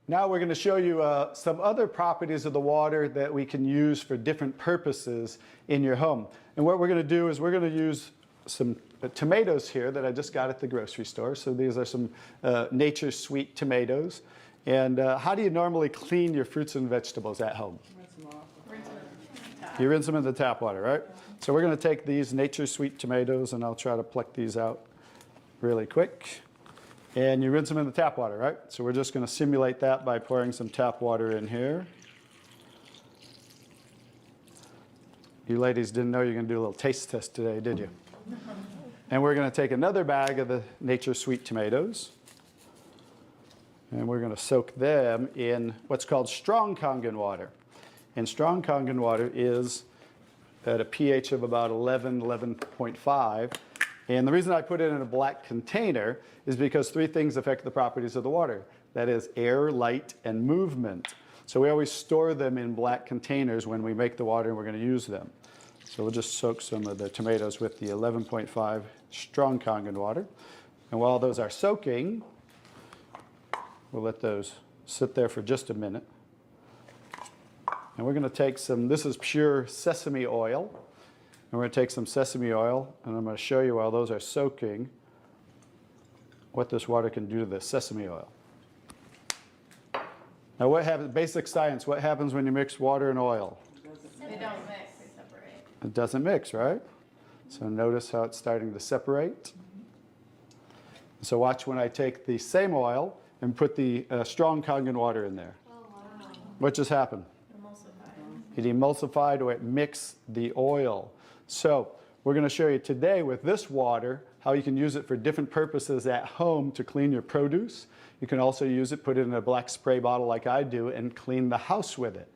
Now we're going to show you some other properties of the water that we can use for different purposes in your home. And what we're going to do is we're going to use some tomatoes here that I just got at the grocery store. So these are some Nature's Sweet tomatoes. And how do you normally clean your fruits and vegetables at home? You rinse them in the tap water, right? So we're going to take these Nature's Sweet tomatoes, and I'll try to pluck these out really quick. And you rinse them in the tap water, right? So we're just going to simulate that by pouring some tap water in here. You ladies didn't know you were going to do a little taste test today, did you? And we're going to take another bag of the Nature's Sweet tomatoes. And we're going to soak them in what's called strong Kangen water. And strong Kangen water is at a pH of about 11, 11.5. And the reason I put it in a black container is because three things affect the properties of the water. That is air, light, and movement. So we always store them in black containers when we make the water and we're going to use them. So we'll just soak some of the tomatoes with the 11.5 strong Kangen water. And while those are soaking, we'll let those sit there for just a minute. And we're going to take some, this is pure sesame oil. And we're going to take some sesame oil, and I'm going to show you while those are soaking what this water can do to the sesame oil. Now what happens, basic science, what happens when you mix water and oil? They don't mix, they separate. It doesn't mix, right? So notice how it's starting to separate. So watch when I take the same oil and put the strong Kangen water in there. Oh, wow. What just happened? It emulsified or it mixed the oil. So we're going to show you today with this water how you can use it for different purposes at home to clean your produce. You can also use it, put it in a black spray bottle like I do, and clean the house with it.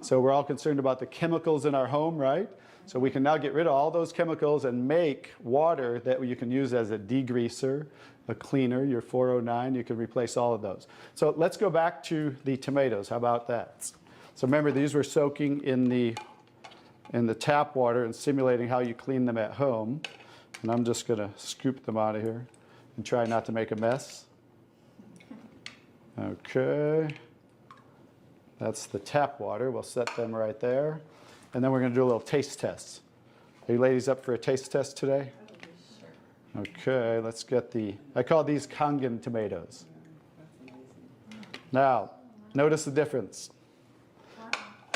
So we're all concerned about the chemicals in our home, right? So we can now get rid of all those chemicals and make water that you can use as a degreaser, a cleaner, your 409. You can replace all of those. So let's go back to the tomatoes. How about that? So remember, these were soaking in the tap water and simulating how you clean them at home. And I'm just going to scoop them out of here and try not to make a mess. Okay. That's the tap water. We'll set them right there. And then we're going to do a little taste test. Are you ladies up for a taste test today? Okay, let's get I call these Kangen tomatoes. Now, notice the difference.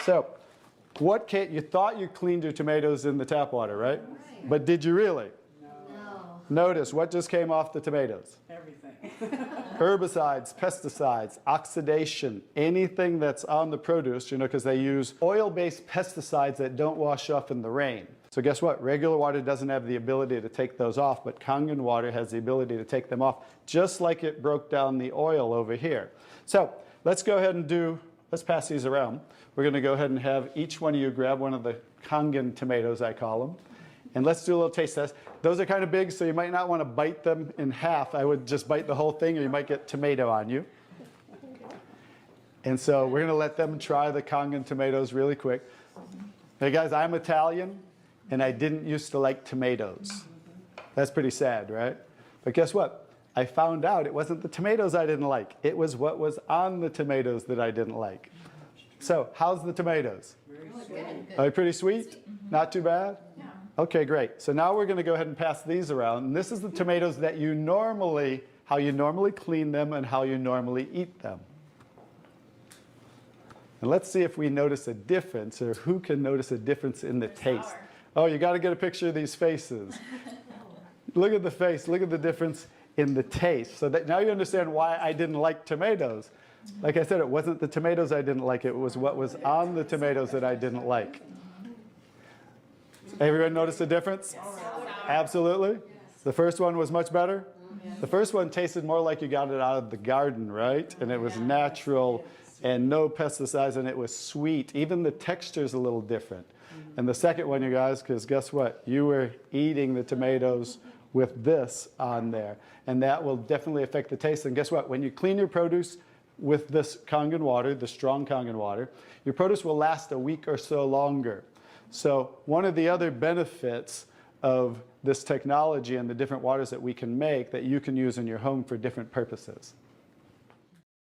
So, you thought you cleaned your tomatoes in the tap water, right? But did you really? No. Notice what just came off the tomatoes. Everything. Herbicides, pesticides, oxidation, anything that's on the produce, because they use oil-based pesticides that don't wash off in the rain. So guess what? Regular water doesn't have the ability to take those off, but Kangen water has the ability to take them off, just like it broke down the oil over here. So let's go ahead and let's pass these around. We're going to go ahead and have each one of you grab one of the Kangen tomatoes, I call them. And let's do a little taste test. Those are kind of big, so you might not want to bite them in half. I would just bite the whole thing, or you might get tomato on you. And so we're going to let them try the Kangen tomatoes really quick. Hey guys, I'm Italian, and I didn't used to like tomatoes. That's pretty sad, right? But guess what? I found out it wasn't the tomatoes I didn't like. It was what was on the tomatoes that I didn't like. So how's the tomatoes? Good. Are they pretty sweet? Not too bad? Yeah. Okay, great. So now we're going to go ahead and pass these around. And this is the tomatoes that how you normally clean them and how you normally eat them. And let's see if we notice a difference, or who can notice a difference in the taste. Sour. Oh, you got to get a picture of these faces. Look at the face. Look at the difference in the taste. So that now you understand why I didn't like tomatoes. Like I said, it wasn't the tomatoes I didn't like. It was what was on the tomatoes that I didn't like. Everyone notice the difference? Yes. Absolutely. Yes. The first one was much better? Yes. The first one tasted more like you got it out of the garden, right? And it was natural and no pesticides, and it was sweet. Even the texture's a little different. And the second one, you guys, because guess what? You were eating the tomatoes with this on there. And that will definitely affect the taste. And guess what? When you clean your produce with this Kangen water, the strong Kangen water, your produce will last a week or so longer. So one of the other benefits of this technology and the different waters that we can make that you can use in your home for different purposes.